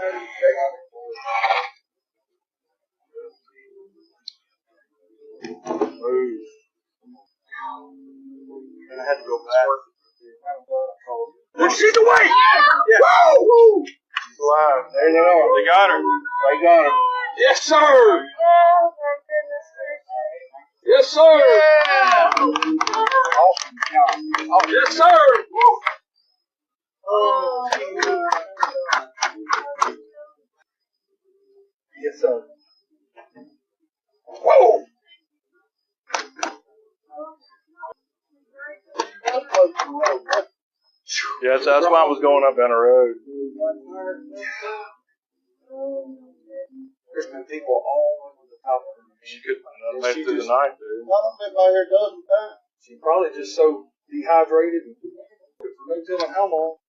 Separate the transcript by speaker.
Speaker 1: And I had to go back. She's away! Yeah. Woo! She's alive. There you go. They got her. They got her. Yes, sir! Yes, sir! Yeah! Oh, yes, sir! Oh. Yes, sir. Whoa! Yes, that's why I was going up down the road. There's been people all over the top of her. She couldn't make it through the night, dude. I've been by here a dozen times. She probably just so dehydrated and for no telling how long.